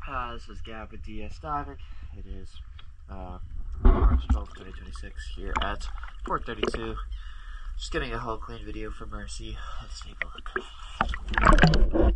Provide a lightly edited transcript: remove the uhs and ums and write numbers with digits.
Hi, this is Gab with DS Diving. It is March 12th, 2026 here at Port 32. Just getting a hull clean video for Mercy. Let's take a look.